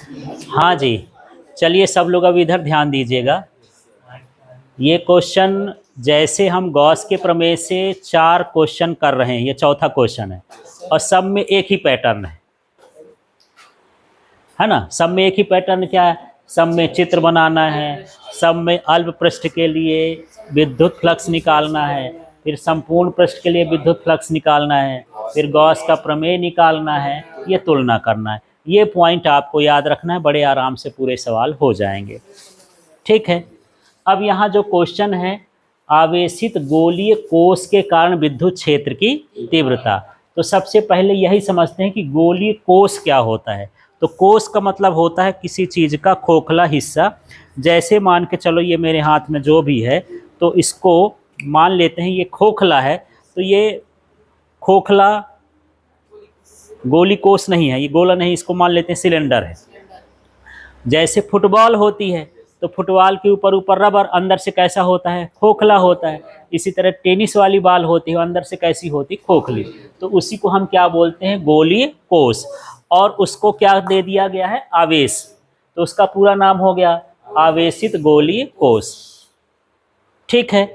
हाँ जी, चलिए सब लोग अब इधर ध्यान दीजिएगा। ये क्वेश्चन जैसे हम गॉस के प्रमेय से 4 क्वेश्चन कर रहे हैं, ये चौथा क्वेश्चन है और सब में एक ही पैटर्न है ना। सब में एक ही पैटर्न क्या है, सब में चित्र बनाना है, सब में अल्प पृष्ठ के लिए विद्युत फ्लक्स निकालना है, फिर संपूर्ण पृष्ठ के लिए विद्युत फ्लक्स निकालना है, फिर गॉस का प्रमेय निकालना है, ये तुलना करना है। ये पॉइंट आपको याद रखना है, बड़े आराम से पूरे सवाल हो जाएंगे। ठीक है, अब यहाँ जो क्वेश्चन है, आवेशित गोलीय कोष के कारण विद्युत क्षेत्र की तीव्रता। तो सबसे पहले यही समझते हैं कि गोलीय कोष क्या होता है। तो कोष का मतलब होता है किसी चीज़ का खोखला हिस्सा। जैसे मान के चलो ये मेरे हाथ में जो भी है, तो इसको मान लेते हैं ये खोखला है, तो ये खोखला गोली कोष नहीं है, ये गोला नहीं, इसको मान लेते हैं सिलेंडर है। जैसे फुटबॉल होती है, तो फुटबॉल के ऊपर ऊपर रबर, अंदर से कैसा होता है, खोखला होता है। इसी तरह टेनिस वाली बॉल होती है, अंदर से कैसी होती, खोखली। तो उसी को हम क्या बोलते हैं, गोलीय कोष। और उसको क्या दे दिया गया है, आवेश, तो उसका पूरा नाम हो गया आवेशित गोलीय कोष। ठीक है,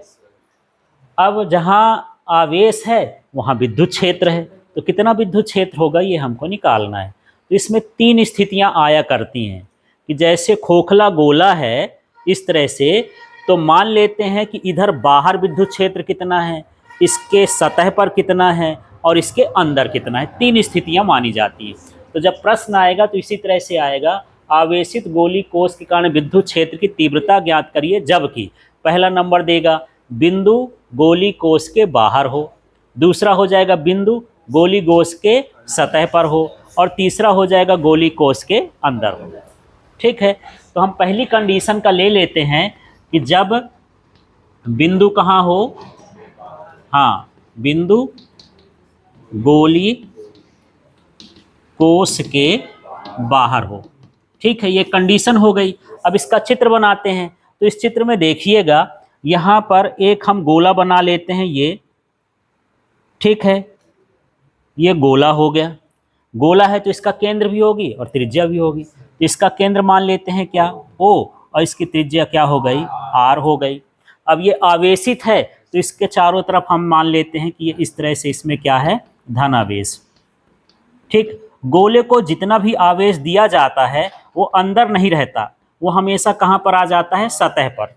अब जहाँ आवेश है वहाँ विद्युत क्षेत्र है, तो कितना विद्युत क्षेत्र होगा ये हमको निकालना है। तो इसमें 3 स्थितियाँ आया करती हैं कि जैसे खोखला गोला है इस तरह से, तो मान लेते हैं कि इधर बाहर विद्युत क्षेत्र कितना है, इसके सतह पर कितना है और इसके अंदर कितना है। 3 स्थितियां मानी जाती हैं। तो जब प्रश्न आएगा तो इसी तरह से आएगा, आवेशित गोली कोष के कारण विद्युत क्षेत्र की तीव्रता ज्ञात करिए, जबकि पहला नंबर देगा बिंदु गोली कोष के बाहर हो, दूसरा हो जाएगा बिंदु गोली कोष के सतह पर हो, और तीसरा हो जाएगा गोली कोष के अंदर हो। ठीक है, तो हम पहली कंडीशन का ले लेते हैं कि जब बिंदु कहाँ हो, हाँ, बिंदु गोली कोष के बाहर हो। ठीक है, ये कंडीशन हो गई। अब इसका चित्र बनाते हैं। तो इस चित्र में देखिएगा, यहाँ पर एक हम गोला बना लेते हैं ये। ठीक है, ये गोला हो गया। गोला है तो इसका केंद्र भी होगी और त्रिज्या भी होगी। तो इसका केंद्र मान लेते हैं क्या, O, और इसकी त्रिज्या क्या हो गई, R हो गई। अब ये आवेशित है तो इसके चारों तरफ हम मान लेते हैं कि ये इस तरह से, इसमें क्या है, धनावेश। ठीक, गोले को जितना भी आवेश दिया जाता है वो अंदर नहीं रहता, वो हमेशा कहाँ पर आ जाता है, सतह पर,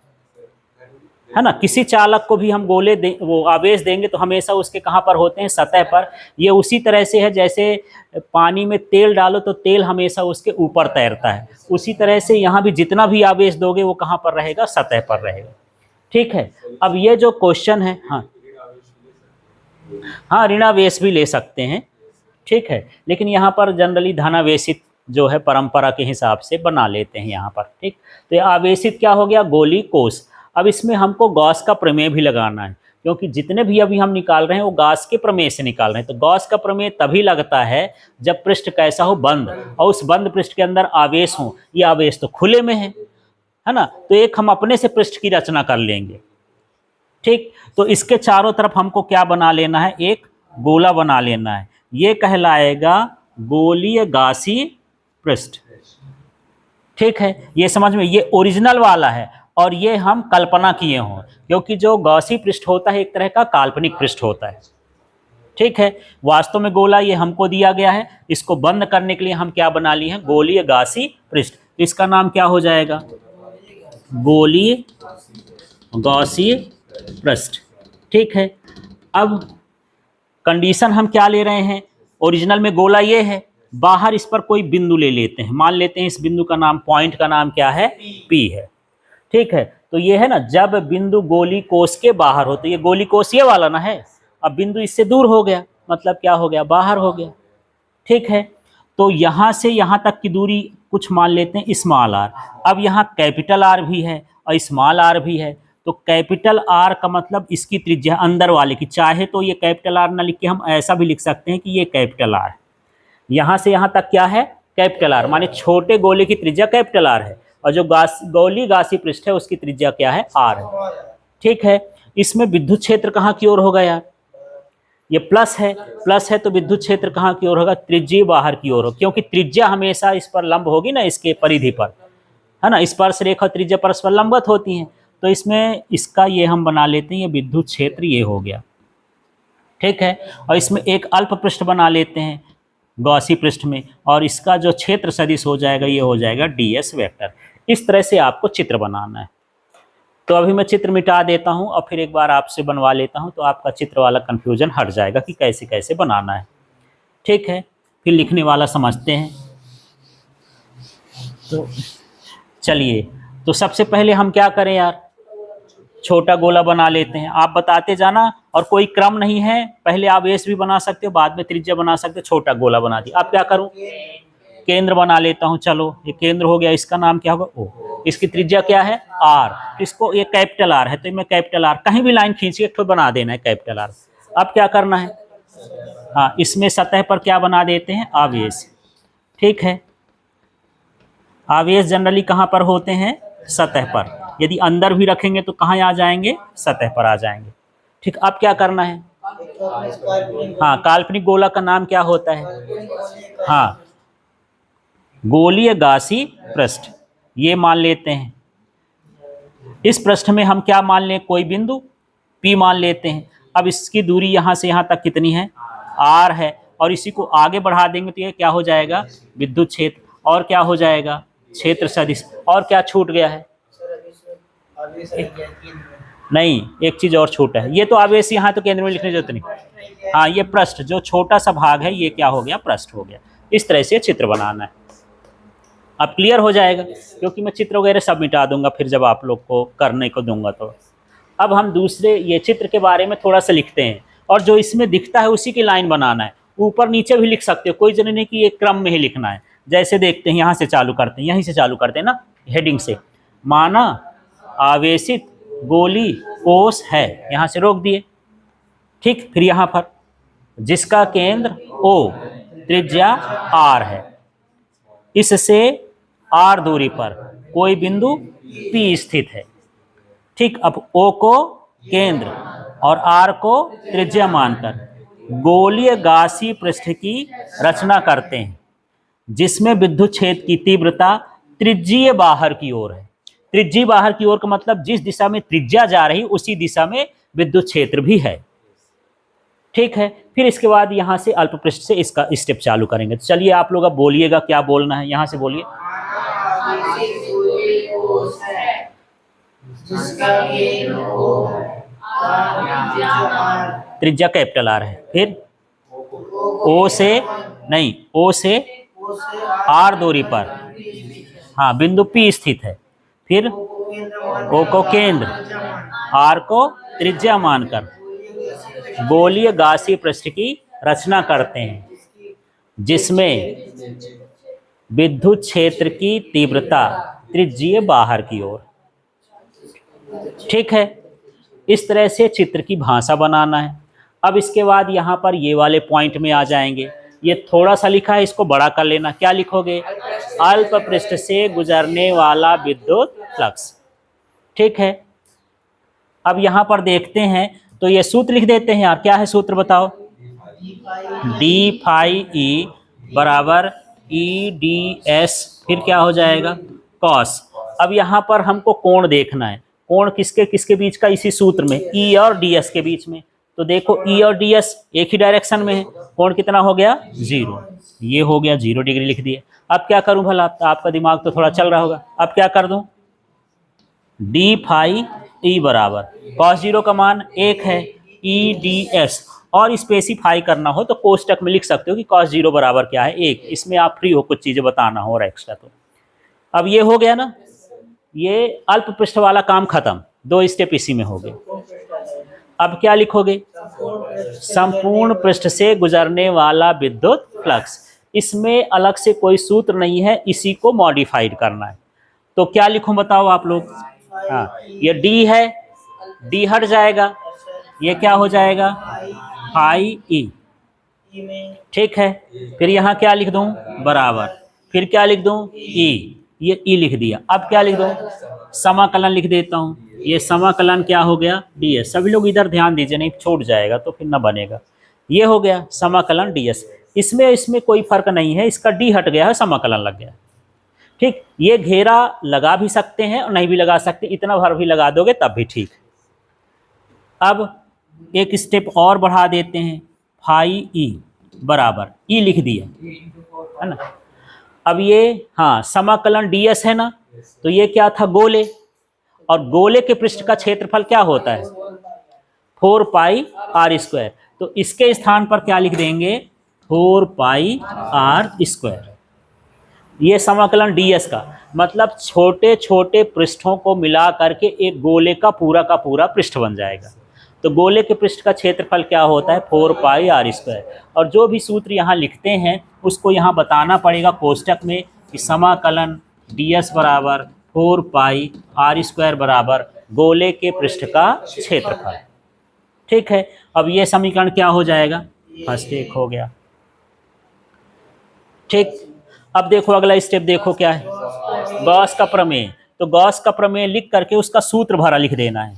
है ना। किसी चालक को भी हम गोले वो आवेश देंगे तो हमेशा उसके कहाँ पर होते हैं, सतह पर। ये उसी तरह से है जैसे पानी में तेल डालो तो तेल हमेशा उसके ऊपर तैरता है, उसी तरह से यहाँ भी जितना भी आवेश दोगे वो कहाँ पर रहेगा, सतह पर रहेगा। ठीक है, अब ये जो क्वेश्चन है, हाँ ऋणावेश भी ले सकते हैं। ठीक है, लेकिन यहाँ पर जनरली धनावेशित जो है परंपरा के हिसाब से बना लेते हैं यहाँ पर। ठीक, तो ये आवेशित क्या हो गया, गोली कोष। अब इसमें हमको गॉस का प्रमेय भी लगाना है, क्योंकि जितने भी अभी हम निकाल रहे हैं वो गॉस के प्रमेय से निकाल रहे हैं। तो गॉस का प्रमेय तभी लगता है जब पृष्ठ कैसा हो, बंद, और उस बंद पृष्ठ के अंदर आवेश हो। ये आवेश तो खुले में है ना, तो एक हम अपने से पृष्ठ की रचना कर लेंगे। ठीक, तो इसके चारों तरफ हमको क्या बना लेना है, एक गोला बना लेना है। ये कहलाएगा गोलीय गासी पृष्ठ। ठीक है, ये समझ में, ये ओरिजिनल वाला है और ये हम कल्पना किए हों, क्योंकि जो गासी पृष्ठ होता है एक तरह का काल्पनिक पृष्ठ होता है। ठीक है, वास्तव में गोला ये हमको दिया गया है, इसको बंद करने के लिए हम क्या बना लिए हैं, गोलीय गासी पृष्ठ। इसका नाम क्या हो जाएगा, गोलीय गासीय पृष्ठ। ठीक है, अब कंडीशन हम क्या ले रहे हैं, ओरिजिनल में गोला ये है, बाहर इस पर कोई बिंदु ले लेते हैं, मान लेते हैं इस बिंदु का नाम, पॉइंट का नाम क्या है, P है। ठीक है, तो ये है ना, जब बिंदु गोली कोष के बाहर हो, तो ये गोली कोष ये वाला ना है, अब बिंदु इससे दूर हो गया, मतलब क्या हो गया, बाहर हो गया। ठीक है, तो यहाँ से यहाँ तक की दूरी कुछ मान लेते हैं स्मॉल r। अब यहाँ कैपिटल R भी है और स्मॉल r भी है, तो कैपिटल R का मतलब इसकी त्रिज्या अंदर वाले की, चाहे तो ये कैपिटल R ना लिख के हम ऐसा भी लिख सकते हैं कि ये कैपिटल R, यहाँ से यहाँ तक क्या है, कैपिटल R, माने छोटे गोले की त्रिज्या कैपिटल R है, और जो गोली गासी पृष्ठ है उसकी त्रिज्या क्या है, R है। ठीक है, इसमें विद्युत क्षेत्र कहाँ की ओर होगा यार, ये प्लस है तो विद्युत क्षेत्र कहाँ की ओर होगा, त्रिज्यीय बाहर की ओर हो, क्योंकि त्रिज्या हमेशा इस पर लंब होगी ना, इसके परिधि पर, है ना, स्पर्श रेखा त्रिज्या परस्पर लंबवत होती हैं। तो इसमें इसका ये हम बना लेते हैं, ये विद्युत क्षेत्र ये हो गया, ठीक है। और इसमें एक अल्प पृष्ठ बना लेते हैं गॉसी पृष्ठ में, और इसका जो क्षेत्र सदिश हो जाएगा ये हो जाएगा ds वेक्टर। इस तरह से आपको चित्र बनाना है। तो अभी मैं चित्र मिटा देता हूं और फिर एक बार आपसे बनवा लेता हूं, तो आपका चित्र वाला कन्फ्यूजन हट जाएगा कि कैसे कैसे बनाना है, ठीक है। फिर लिखने वाला समझते हैं। तो चलिए, तो सबसे पहले हम क्या करें यार, छोटा गोला बना लेते हैं, आप बताते जाना, और कोई क्रम नहीं है, पहले आप एस भी बना सकते हो, बाद में त्रिज्या बना सकते हो। छोटा गोला बना दिया, अब क्या करूं, केंद्र बना लेता हूं। चलो ये केंद्र हो गया, इसका नाम क्या होगा, ओ। इसकी त्रिज्या क्या है, आर, इसको ये कैपिटल आर है, तो मैं कैपिटल आर, कहीं भी लाइन खींच के एक बना देना है कैपिटल आर। अब क्या करना है, हाँ, इसमें सतह पर क्या बना देते हैं, आवेश, ठीक है। आवेश जनरली कहाँ पर होते हैं, सतह पर। यदि अंदर भी रखेंगे तो कहाँ आ जाएंगे, सतह पर आ जाएंगे, ठीक। अब क्या करना है, हाँ, काल्पनिक गोला का नाम क्या होता है, हाँ, गोलीय गासी पृष्ठ, ये मान लेते हैं। इस पृष्ठ में हम क्या मान लें, कोई बिंदु P मान लेते हैं। अब इसकी दूरी यहाँ से यहाँ तक कितनी है, R है, और इसी को आगे बढ़ा देंगे तो ये क्या हो जाएगा, विद्युत क्षेत्र, और क्या हो जाएगा, क्षेत्र सदिश। और क्या छूट गया है, नहीं, एक चीज और छोटा है, ये तो आवेश यहाँ तो केंद्र में लिखने की जरूरत नहीं, हाँ, ये पृष्ठ जो छोटा सा भाग है ये क्या हो गया, पृष्ठ हो गया। इस तरह से चित्र बनाना है। अब क्लियर हो जाएगा, क्योंकि मैं चित्र वगैरह सब मिटा दूंगा फिर जब आप लोग को करने को दूंगा। तो अब हम दूसरे ये चित्र के बारे में थोड़ा सा लिखते हैं, और जो इसमें दिखता है उसी की लाइन बनाना है। ऊपर नीचे भी लिख सकते हो, कोई जरूरी नहीं कि ये क्रम में ही लिखना है। जैसे देखते हैं, यहाँ से चालू करते हैं, यहीं से चालू करते हैं ना, हेडिंग से। माना आवेशित गोली कोश है, यहाँ से रोक दिए, ठीक। फिर यहाँ पर जिसका केंद्र O, त्रिज्या R है, इससे R दूरी पर कोई बिंदु P स्थित है, ठीक। अब O को केंद्र और R को त्रिज्या मानकर गोलीय गासी पृष्ठ की रचना करते हैं, जिसमें विद्युत क्षेत्र की तीव्रता त्रिज्यीय बाहर की ओर है। त्रिज्यीय बाहर की ओर का मतलब जिस दिशा में त्रिज्या जा रही उसी दिशा में विद्युत क्षेत्र भी है, ठीक है। फिर इसके बाद यहाँ से अल्प पृष्ठ से इसका स्टेप चालू करेंगे। तो चलिए आप लोग अब बोलिएगा क्या बोलना है, यहाँ से बोलिए। त्रिज्या कैपिटल आर है, फिर O से नहीं, O से R दूरी पर, हाँ, बिंदु P स्थित है। फिर O को केंद्र, R को त्रिज्या मानकर गोलीय गासी पृष्ठ की रचना करते हैं, जिसमें विद्युत क्षेत्र की तीव्रता त्रिज्यीय बाहर की ओर, ठीक है। इस तरह से चित्र की भाषा बनाना है। अब इसके बाद यहाँ पर ये वाले पॉइंट में आ जाएंगे। ये थोड़ा सा लिखा है, इसको बड़ा कर लेना। क्या लिखोगे, अल्प पृष्ठ से गुजरने वाला विद्युत फ्लक्स, ठीक है। अब यहाँ पर देखते हैं तो ये सूत्र लिख देते हैं यार। क्या है सूत्र बताओ, डी फाई ई बराबर ई डी एस, फिर क्या हो जाएगा, कॉस। अब यहाँ पर हमको कोण देखना है, कोण किसके किसके बीच का, इसी सूत्र में, ई और डी एस के बीच में। तो देखो ई और डी एस एक ही डायरेक्शन में है, कोण कितना हो गया, 0। ये हो गया 0 डिग्री लिख दिए। अब क्या करूं भला, आपका दिमाग तो थोड़ा चल रहा होगा। अब क्या कर दूं, डी फाई ई बराबर कॉस 0 का मान 1 है, ई डी एस। और स्पेसिफाई करना हो तो कोष्टक में लिख सकते हो कि कॉस 0 बराबर क्या है, 1। इसमें आप फ्री हो कुछ चीज़ें बताना हो और एक्स्ट्रा। तो अब ये हो गया ना, ये अल्प पृष्ठ वाला काम खत्म, 2 स्टेप इसी में हो गए। अब क्या लिखोगे, संपूर्ण पृष्ठ से गुजरने वाला विद्युत फ्लक्स। इसमें अलग से कोई सूत्र नहीं है, इसी को मॉडिफाइड करना है। तो क्या लिखूं बताओ आप लोग, हाँ, ये डी है, डी हट जाएगा, ये क्या हो जाएगा, फाई ई, ठीक है। फिर यहाँ क्या लिख दूं, बराबर, फिर क्या लिख दूं, ई, ये ई लिख दिया। अब क्या लिख दूं, समाकलन लिख देता हूँ। ये समाकलन क्या हो गया, डी एस। सभी लोग इधर ध्यान दीजिए, नहीं छूट जाएगा तो फिर ना बनेगा। ये हो गया समाकलन ds। इसमें कोई फर्क नहीं है, इसका d हट गया है, समाकलन लग गया। ठीक, ये घेरा लगा भी सकते हैं और नहीं भी लगा सकते, इतना भर भी लगा दोगे तब भी ठीक। अब एक स्टेप और बढ़ा देते हैं, फाई ई बराबर ई लिख दिया है ना। अब ये हाँ समाकलन ds है ना, तो ये क्या था, गोले, और गोले के पृष्ठ का क्षेत्रफल क्या होता है, 4 पाई आर स्क्वायर। तो इसके स्थान पर क्या लिख देंगे, 4 पाई आर स्क्वायर। ये समाकलन ds का मतलब छोटे छोटे पृष्ठों को मिला करके एक गोले का पूरा पृष्ठ बन जाएगा। तो गोले के पृष्ठ का क्षेत्रफल क्या होता है, 4 पाई आर स्क्वायर। और जो भी सूत्र यहाँ लिखते हैं उसको यहाँ बताना पड़ेगा कोष्टक में कि समाकलन ds बराबर 4 पाई आर स्क्वायर बराबर गोले के पृष्ठ का क्षेत्रफल। ठीक है, अब ये समीकरण क्या हो जाएगा, फर्स्ट एक हो गया। ठीक, अब देखो अगला स्टेप देखो क्या है, गॉस का प्रमेय। तो गॉस का प्रमेय लिख करके उसका सूत्र भरा लिख देना है।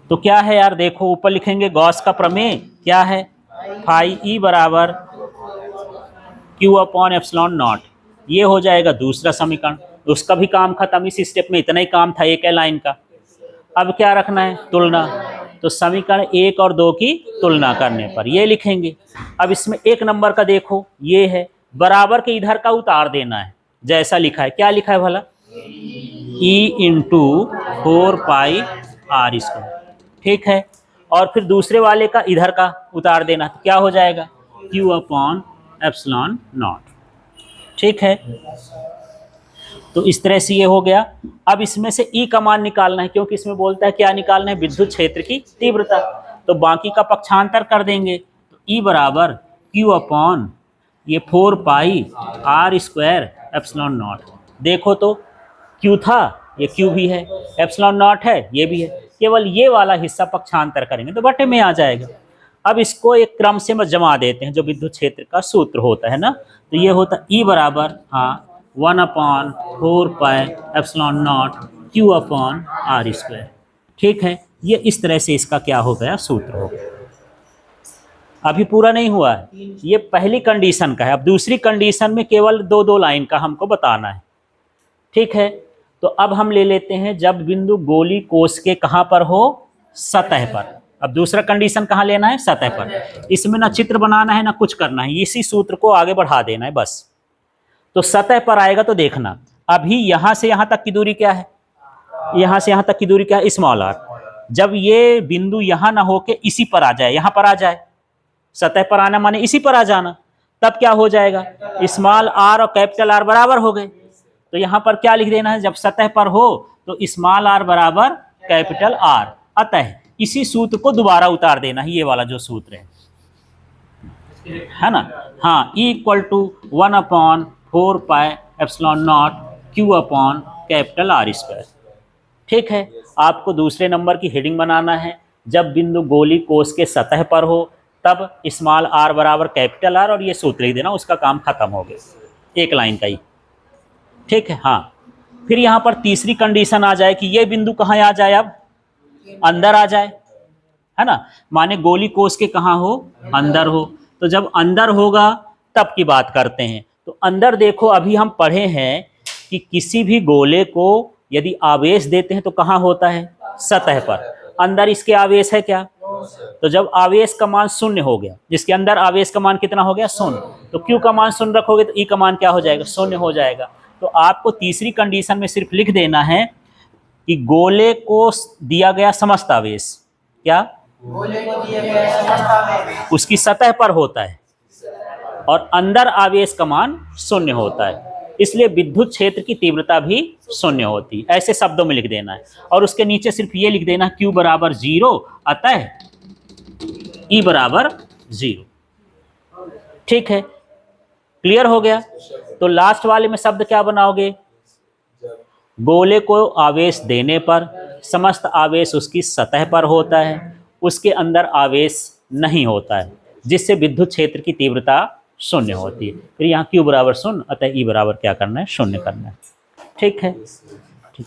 तो क्या है यार, देखो ऊपर लिखेंगे गॉस का प्रमेय क्या है, फाई ई बराबर क्यू अपॉन एप्सिलॉन नॉट। ये हो जाएगा दूसरा समीकरण, उसका भी काम खत्म। इस स्टेप में इतना ही काम था, एक लाइन का। अब क्या रखना है, तुलना। तो समीकरण 1 और 2 की तुलना करने पर ये लिखेंगे। अब इसमें 1 नंबर का देखो, ये है बराबर के इधर का उतार देना है, जैसा लिखा है। क्या लिखा है भला, E into 4 pi R square. ठीक है, और फिर दूसरे वाले का इधर का उतार देना, तो क्या हो जाएगा, क्यू अपॉन एप्सिलॉन नॉट। ठीक है, तो इस तरह से ये हो गया। अब इसमें से ई का मान निकालना है, क्योंकि इसमें बोलता है क्या निकालना है, विद्युत क्षेत्र की तीव्रता। तो बाकी का पक्षांतर कर देंगे। तो ई बराबर क्यू अपॉन ये 4 pi R square epsilon not. देखो तो क्यू था, ये क्यू भी है, एप्सिलॉन नॉट है, ये भी है। केवल ये वाला हिस्सा पक्षांतर करेंगे तो बटे में आ जाएगा। अब इसको एक क्रम से जमा देते हैं, जो विद्युत क्षेत्र का सूत्र होता है ना। तो ये होता ई बराबर 1/4 pi epsilon naught Q upon R square. ठीक है, ये इस तरह से इसका क्या हो गया, सूत्र हो गया। अभी पूरा नहीं हुआ है, ये पहली कंडीशन का है। अब दूसरी कंडीशन में केवल 2-2 लाइन का हमको बताना है। ठीक है, तो अब हम ले लेते हैं जब बिंदु गोली कोष के कहाँ पर हो, सतह पर। अब दूसरा कंडीशन कहाँ लेना है, सतह पर। इसमें ना चित्र बनाना है ना कुछ करना है, इसी सूत्र को आगे बढ़ा देना है बस। तो सतह पर आएगा तो देखना, अभी यहाँ से यहाँ तक की दूरी क्या है, यहाँ से यहाँ तक की दूरी क्या है, स्मॉल आर। जब ये बिंदु यहाँ ना होके इसी पर आ जाए, यहाँ पर आ जाए, सतह पर आना माने इसी पर आ जाना, तब क्या हो जाएगा, स्मॉल आर और कैपिटल आर बराबर हो गए। तो यहाँ पर क्या लिख देना है, जब सतह पर हो तो स्मॉल आर बराबर कैपिटल आर। अतः इसी सूत्र को दोबारा उतार देना है, ये वाला जो सूत्र है ना। हाँ, E = 1/4 pi epsilon naught Q upon capital R square. ठीक है, आपको दूसरे नंबर की हेडिंग बनाना है, जब बिंदु गोली कोष के सतह पर हो तब स्मॉल आर बराबर कैपिटल आर, और ये सूत्र ही देना, उसका काम खत्म हो गया, एक लाइन का ही। ठीक है, हाँ, फिर यहाँ पर तीसरी कंडीशन आ जाए कि ये बिंदु कहाँ आ जाए, अब अंदर आ जाए, है ना। माने गोली कोष के कहाँ हो, अंदर हो। तो जब अंदर होगा तब की बात करते हैं। तो अंदर देखो, अभी हम पढ़े हैं कि किसी भी गोले को यदि आवेश देते हैं तो कहाँ होता है, सतह पर। अंदर इसके आवेश है क्या, तो जब आवेश का मान 0 हो गया, जिसके अंदर आवेश का मान कितना हो गया, 0, तो क्यू का मान 0 रखोगे तो ई का मान क्या हो जाएगा, 0 हो जाएगा। तो आपको तीसरी कंडीशन में सिर्फ लिख देना है कि गोले को दिया गया समस्त आवेश, क्या, गोले को दिया गया समस्त आवेश उसकी सतह पर होता है, और अंदर आवेश का मान 0 होता है, इसलिए विद्युत क्षेत्र की तीव्रता भी 0 होती है। ऐसे शब्दों में लिख देना है, और उसके नीचे सिर्फ ये लिख देना Q बराबर 0, अतः E बराबर 0। ठीक है, क्लियर हो गया। तो लास्ट वाले में शब्द क्या बनाओगे, गोले को आवेश देने पर समस्त आवेश उसकी सतह पर होता है, उसके अंदर आवेश नहीं होता है, जिससे विद्युत क्षेत्र की तीव्रता 0 होती है। फिर यहाँ Q बराबर 0, अतः E बराबर क्या करना है, 0 करना है। ठीक है, ठीक।